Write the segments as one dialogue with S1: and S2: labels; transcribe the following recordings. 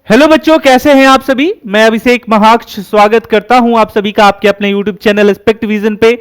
S1: Hello बच्चों, कैसे हैं आप सभी। मैं अभिषेक महाक्ष स्वागत करता हूं आप सभी का आपके अपने यूट्यूब चैनल एस्पेक्ट विजन पे।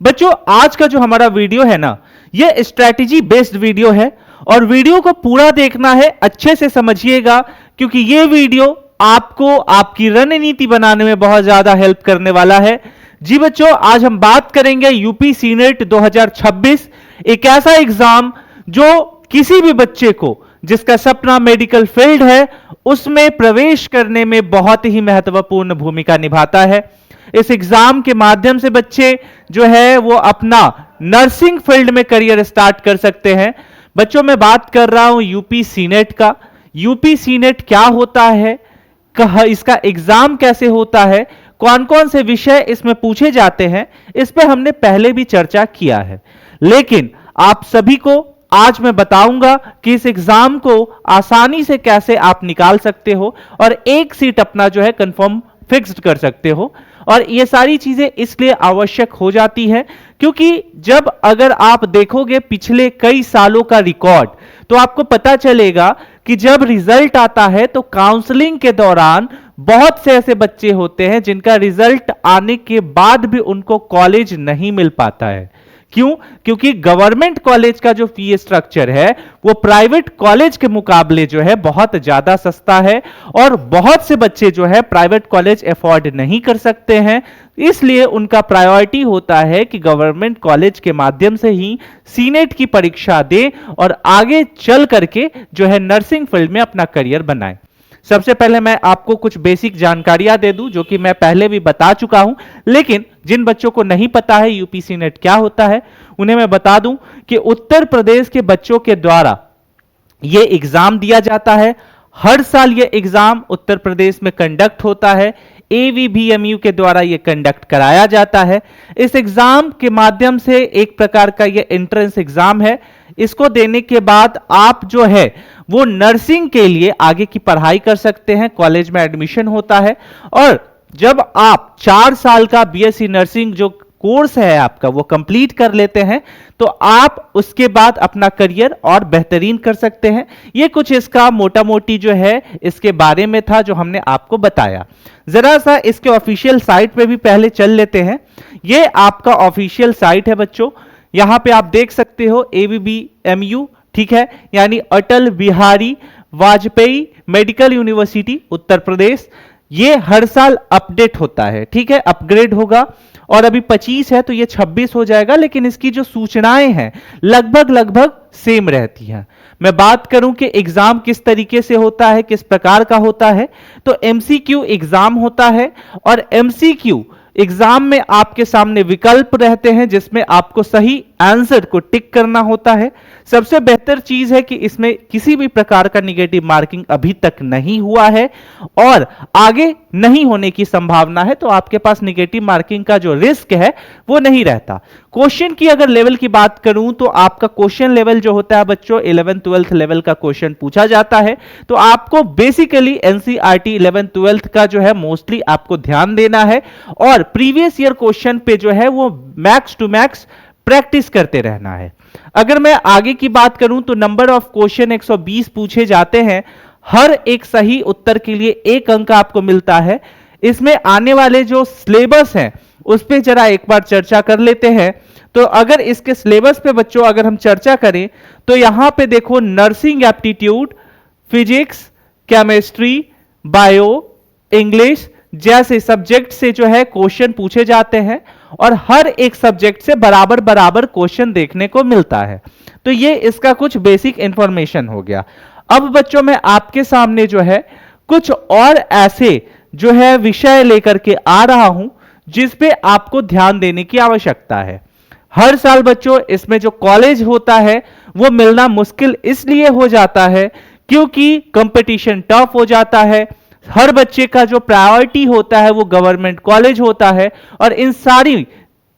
S1: बच्चों, आज का जो हमारा वीडियो है ना, ये स्ट्रैटेजी बेस्ड वीडियो है और वीडियो को पूरा देखना है, अच्छे से समझिएगा, क्योंकि ये वीडियो आपको आपकी रणनीति बनाने में बहुत ज्यादा हेल्प करने वाला है। जी बच्चों, आज हम बात करेंगे यूपी सीनेट 2026, एक ऐसा एग्जाम जो किसी भी बच्चे को जिसका सपना मेडिकल फील्ड है उसमें प्रवेश करने में बहुत ही महत्वपूर्ण भूमिका निभाता है। इस एग्जाम के माध्यम से बच्चे जो है वो अपना नर्सिंग फील्ड में करियर स्टार्ट कर सकते हैं। बच्चों, मैं बात कर रहा हूं यूपी सीनेट का। यूपी सीनेट क्या होता है, इसका एग्जाम कैसे होता है, कौन कौन से विषय इसमें पूछे जाते हैं, इस पर हमने पहले भी चर्चा किया है। लेकिन आप सभी को आज मैं बताऊंगा कि इस एग्जाम को आसानी से कैसे आप निकाल सकते हो और एक सीट अपना जो है कंफर्म फिक्स्ड कर सकते हो। और ये सारी चीजें इसलिए आवश्यक हो जाती है क्योंकि जब अगर आप देखोगे पिछले कई सालों का रिकॉर्ड, तो आपको पता चलेगा कि जब रिजल्ट आता है तो काउंसलिंग के दौरान बहुत से ऐसे बच्चे होते हैं जिनका रिजल्ट आने के बाद भी उनको कॉलेज नहीं मिल पाता है। क्यों? क्योंकि गवर्नमेंट कॉलेज का जो फी स्ट्रक्चर है वो प्राइवेट कॉलेज के मुकाबले जो है बहुत ज्यादा सस्ता है और बहुत से बच्चे जो है प्राइवेट कॉलेज अफोर्ड नहीं कर सकते हैं। इसलिए उनका प्रायोरिटी होता है कि गवर्नमेंट कॉलेज के माध्यम से ही सीनेट की परीक्षा दे और आगे चल करके जो है नर्सिंग फील्ड में अपना करियर बनाए। सबसे पहले मैं आपको कुछ बेसिक जानकारियां दे दूं जो कि मैं पहले भी बता चुका हूं, लेकिन जिन बच्चों को नहीं पता है यूपी सीनेट क्या होता है उन्हें मैं बता दूं कि उत्तर प्रदेश के बच्चों के द्वारा यह एग्जाम दिया जाता है। हर साल यह एग्जाम उत्तर प्रदेश में कंडक्ट होता है, एवीबीएमयू के द्वारा यह कंडक्ट कराया जाता है। इस एग्जाम के माध्यम से एक प्रकार का यह एंट्रेंस एग्जाम है। इसको देने के बाद आप जो है वो नर्सिंग के लिए आगे की पढ़ाई कर सकते हैं, कॉलेज में एडमिशन होता है। और जब आप 4 साल का बीएससी नर्सिंग जो कोर्स है आपका वो कंप्लीट कर लेते हैं तो आप उसके बाद अपना करियर और बेहतरीन कर सकते हैं। ये कुछ इसका मोटा मोटी जो है इसके बारे में था जो हमने आपको बताया। जरा सा इसके ऑफिशियल साइट पे भी पहले चल लेते हैं। ये आपका ऑफिशियल साइट है बच्चों, यहां पे आप देख सकते हो एवीबीएमयू, ठीक है, यानी अटल बिहारी वाजपेयी मेडिकल यूनिवर्सिटी उत्तर प्रदेश। ये हर साल अपडेट होता है, ठीक है, अपग्रेड होगा और अभी 25 है तो ये 26 हो जाएगा, लेकिन इसकी जो सूचनाएं हैं लगभग सेम रहती हैं। मैं बात करूं कि एग्जाम किस तरीके से होता है, किस प्रकार का होता है, तो एमसीक्यू एग्जाम होता है और एमसीक्यू एग्जाम में आपके सामने विकल्प रहते हैं जिसमें आपको सही आंसर को टिक करना होता है। सबसे बेहतर चीज है कि इसमें किसी भी प्रकार का निगेटिव मार्किंग अभी तक नहीं हुआ है और आगे नहीं होने की संभावना है, तो आपके पास निगेटिव मार्किंग का जो रिस्क है वो नहीं रहता। क्वेश्चन की अगर लेवल की बात करूं तो आपका क्वेश्चन लेवल जो होता है बच्चों 11th-12th लेवल का क्वेश्चन पूछा जाता है, तो आपको बेसिकली एनसीईआरटी 11th-12th का जो है मोस्टली आपको ध्यान देना है और प्रीवियस ईयर क्वेश्चन पे जो है वो मैक्स टू मैक्स प्रैक्टिस करते रहना है। अगर मैं आगे की बात करूं तो नंबर ऑफ क्वेश्चन 120 पूछे जाते हैं, हर एक सही उत्तर के लिए 1 अंक आपको मिलता है। इसमें आने वाले जो सिलेबस हैं उस पे जरा एक बार चर्चा कर लेते हैं। तो अगर इसके सिलेबस पे बच्चों अगर हम चर्चा करें तो यहां पे देखो nursing aptitude, physics, chemistry, bio, English जैसे सब्जेक्ट से जो है क्वेश्चन पूछे जाते हैं और हर एक सब्जेक्ट से बराबर क्वेश्चन देखने को मिलता है। तो ये इसका कुछ बेसिक इंफॉर्मेशन हो गया। अब बच्चों मैं आपके सामने जो है कुछ और ऐसे जो है विषय लेकर के आ रहा हूं जिस पे आपको ध्यान देने की आवश्यकता है। हर साल बच्चों इसमें जो कॉलेज होता है वो मिलना मुश्किल इसलिए हो जाता है क्योंकि कंपटीशन टफ हो जाता है। हर बच्चे का जो प्रायोरिटी होता है वो गवर्नमेंट कॉलेज होता है और इन सारी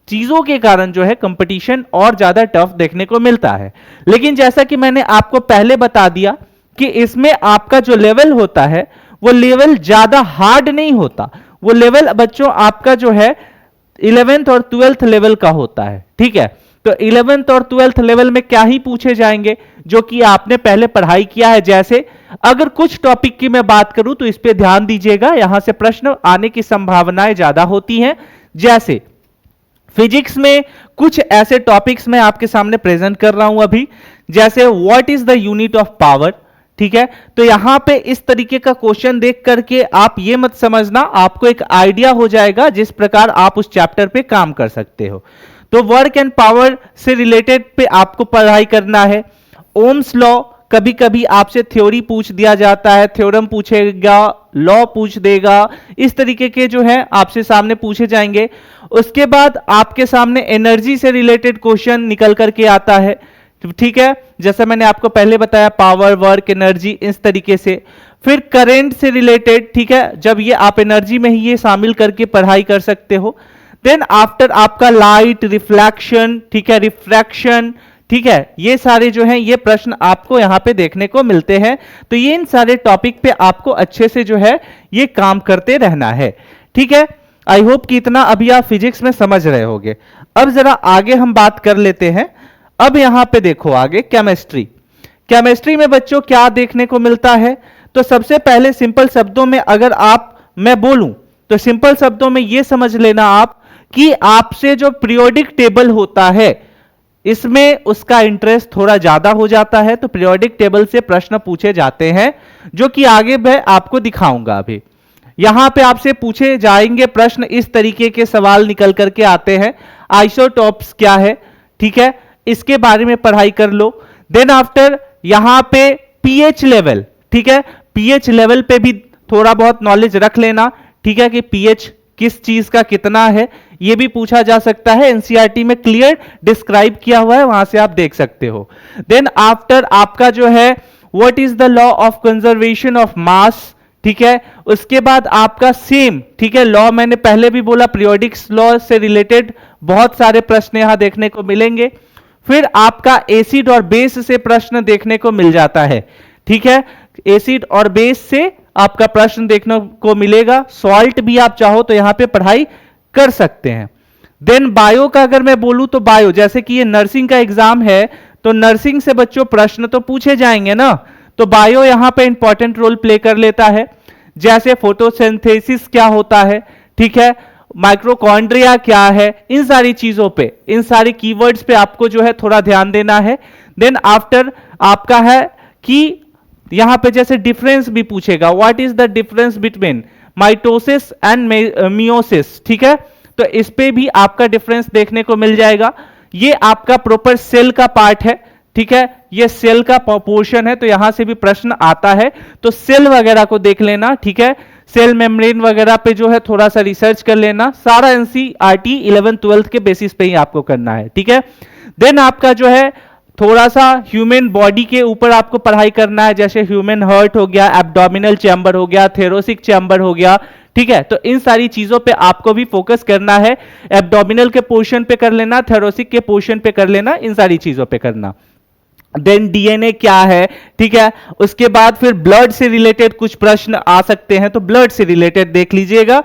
S1: चीजों के कारण जो है कंपटीशन और ज्यादा टफ देखने को मिलता है। लेकिन जैसा कि मैंने आपको पहले बता दिया कि इसमें आपका जो लेवल होता है वो लेवल ज्यादा हार्ड नहीं होता, वो लेवल बच्चों आपका जो है 11th और 12th लेवल का होता है, ठीक है। तो 11th और 12th लेवल में क्या ही पूछे जाएंगे जो कि आपने पहले पढ़ाई किया है। जैसे अगर कुछ टॉपिक की मैं बात करूं तो इस पे ध्यान दीजिएगा, यहां से प्रश्न आने की संभावनाएं ज्यादा होती हैं। जैसे फिजिक्स में कुछ ऐसे टॉपिक्स मैं आपके सामने प्रेजेंट कर रहा हूं अभी, जैसे what is the unit of power. ठीक है, तो यहां पे इस तरीके का क्वेश्चन देख करके आप ये मत समझना, आपको एक आइडिया हो जाएगा जिस प्रकार आप उस चैप्टर पे काम कर सकते हो। तो वर्क एंड पावर से रिलेटेड पे आपको पढ़ाई करना है। ओम्स लॉ, कभी कभी आपसे थ्योरी पूछ दिया जाता है, थ्योरम पूछेगा, लॉ पूछ देगा, इस तरीके के जो है आपसे सामने पूछे जाएंगे। उसके बाद आपके सामने एनर्जी से रिलेटेड क्वेश्चन निकल करके आता है। ठीक है, जैसा मैंने आपको पहले बताया, पावर, वर्क, एनर्जी, इस तरीके से। फिर करंट से रिलेटेड, ठीक है, जब ये आप एनर्जी में ही ये शामिल करके पढ़ाई कर सकते हो। देन आफ्टर आपका लाइट, रिफ्लेक्शन, ठीक है, रिफ्रैक्शन, ठीक है, ये सारे जो हैं ये प्रश्न आपको यहां पे देखने को मिलते हैं। तो ये इन सारे टॉपिक पे आपको अच्छे से जो है ये काम करते रहना है। ठीक है, आई होप कि इतना अभी आप फिजिक्स में समझ रहे होंगे। अब जरा आगे हम बात कर लेते हैं। अब यहां पे देखो आगे केमिस्ट्री। केमिस्ट्री में बच्चों क्या देखने को मिलता है? तो सबसे पहले सिंपल शब्दों में अगर मैं बोलूं तो सिंपल शब्दों में यह समझ लेना आप कि आपसे जो पीरियोडिक टेबल होता है इसमें उसका इंटरेस्ट थोड़ा ज्यादा हो जाता है। तो पीरियोडिक टेबल से प्रश्न पूछे जाते हैं जो कि आगे मैं आपको दिखाऊंगा। अभी यहां पे आपसे पूछे जाएंगे प्रश्न, इस तरीके के सवाल निकल करके आते हैं। आइसोटॉप्स क्या है, ठीक है, इसके बारे में पढ़ाई कर लो। देन आफ्टर यहां पे पीएच लेवल, ठीक है, पीएच लेवल पे भी थोड़ा बहुत नॉलेज रख लेना। ठीक है, कि पीएच किस चीज का कितना है यह भी पूछा जा सकता है। एनसीईआरटी में क्लियर डिस्क्राइब किया हुआ है, वहां से आप देख सकते हो। देन आफ्टर आपका जो है what is the law of conservation of mass, ठीक है, उसके बाद आपका सेम, ठीक है, लॉ मैंने पहले भी बोला, पीरियोडिक लॉ से रिलेटेड बहुत सारे प्रश्न यहां देखने को मिलेंगे। फिर आपका एसिड और बेस से प्रश्न देखने को मिल जाता है। ठीक है, एसिड और बेस से आपका प्रश्न देखने को मिलेगा। सॉल्ट भी आप चाहो तो यहां पे पढ़ाई कर सकते हैं। देन बायो का अगर मैं बोलूं तो बायो, जैसे कि ये नर्सिंग का एग्जाम है तो नर्सिंग से बच्चों प्रश्न तो पूछे जाएंगे ना, तो बायो यहां पे इंपॉर्टेंट रोल प्ले कर लेता है। जैसे फोटोसिंथेसिस क्या होता है, ठीक है, माइक्रोकॉन्ड्रिया क्या है, इन सारी चीजों पे, इन सारी कीवर्ड्स पे आपको जो है थोड़ा ध्यान देना है। देन आफ्टर आपका है कि यहां पे जैसे डिफरेंस भी पूछेगा, what is the difference between mitosis and meiosis, ठीक है, तो इस पे भी आपका डिफरेंस देखने को मिल जाएगा। ये आपका प्रॉपर सेल का पार्ट है, ठीक है, ये सेल का पोर्शन है, तो यहां से भी प्रश्न आता है, तो सेल वगैरह को देख लेना। ठीक है, सेल मेम्ब्रेन वगैरह पे जो है थोड़ा सा रिसर्च कर लेना। सारा एनसीईआरटी 11th 12th के बेसिस पे ही आपको करना है। ठीक है, देन आपका जो है थोड़ा सा ह्यूमन बॉडी के ऊपर आपको पढ़ाई करना है, जैसे ह्यूमन हार्ट हो गया, एब्डोमिनल चैम्बर हो गया, थेरोसिक चैम्बर हो गया। ठीक है, तो इन सारी चीजों पे आपको भी फोकस करना है। एब्डोमिनल के पोर्शन पे कर लेना, थेरोसिक के पोर्शन पे कर लेना, इन सारी चीजों पे करना। देन डीएनए क्या है, ठीक है, उसके बाद फिर ब्लड से रिलेटेड कुछ प्रश्न आ सकते हैं, तो ब्लड से रिलेटेड देख लीजिएगा।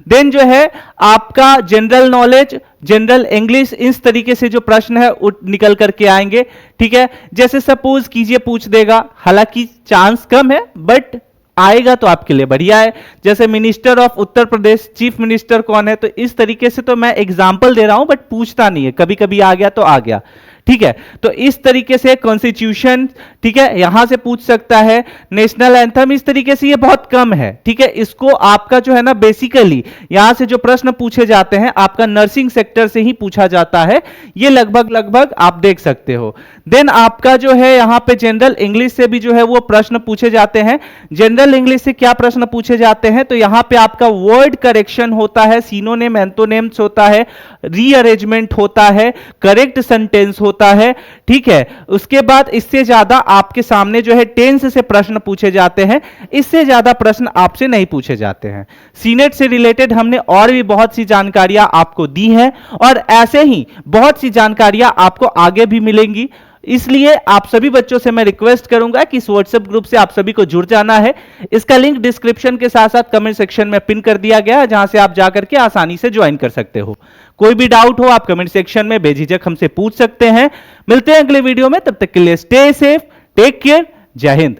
S1: देन जो है आपका जनरल नॉलेज, जनरल इंग्लिश, इस तरीके से जो प्रश्न है निकल करके आएंगे। ठीक है, जैसे सपोज कीजिए पूछ देगा, हालांकि चांस कम है बट आएगा तो आपके लिए बढ़िया है। जैसे minister of Uttar Pradesh, chief minister कौन है, तो इस तरीके से तो मैं एग्जांपल दे रहा हूं बट पूछता नहीं है, कभी कभी आ गया तो आ गया। ठीक है, तो इस तरीके से कॉन्स्टिट्यूशन, ठीक है, यहां से पूछ सकता है। नेशनल एंथम, इस तरीके से ये बहुत कम है। ठीक है, इसको आपका जो है ना बेसिकली यहां से जो प्रश्न पूछे जाते हैं आपका नर्सिंग सेक्टर से ही पूछा जाता है, ये लगभग आप देख सकते हो। देन आपका जो है यहां पे जनरल इंग्लिश से भी जो है वो प्रश्न पूछे जाते हैं। जनरल इंग्लिश से क्या प्रश्न पूछे जाते हैं, तो यहां पे आपका वर्ड करेक्शन होता है, सिनोनिम एंटोनिम्स होता है, रीअरेंजमेंट होता है, करेक्ट सेंटेंस होता है। ठीक है, उसके बाद इससे ज्यादा आपके सामने जो है टेंस से प्रश्न पूछे जाते हैं, इससे ज्यादा प्रश्न आपसे नहीं पूछे जाते हैं। सीनेट से रिलेटेड हमने और भी बहुत सी जानकारियां आपको दी हैं और ऐसे ही बहुत सी जानकारियां आपको आगे भी मिलेंगी। इसलिए आप सभी बच्चों से मैं रिक्वेस्ट करूंगा कि इस व्हाट्सएप ग्रुप से आप सभी को जुड़ जाना है। इसका लिंक डिस्क्रिप्शन के साथ साथ कमेंट सेक्शन में पिन कर दिया गया है, जहां से आप जाकर के आसानी से ज्वाइन कर सकते हो। कोई भी डाउट हो आप कमेंट सेक्शन में बेझिझक हमसे पूछ सकते हैं। मिलते हैं अगले वीडियो में, तब तक के लिए स्टे सेफ, टेक केयर, जय हिंद।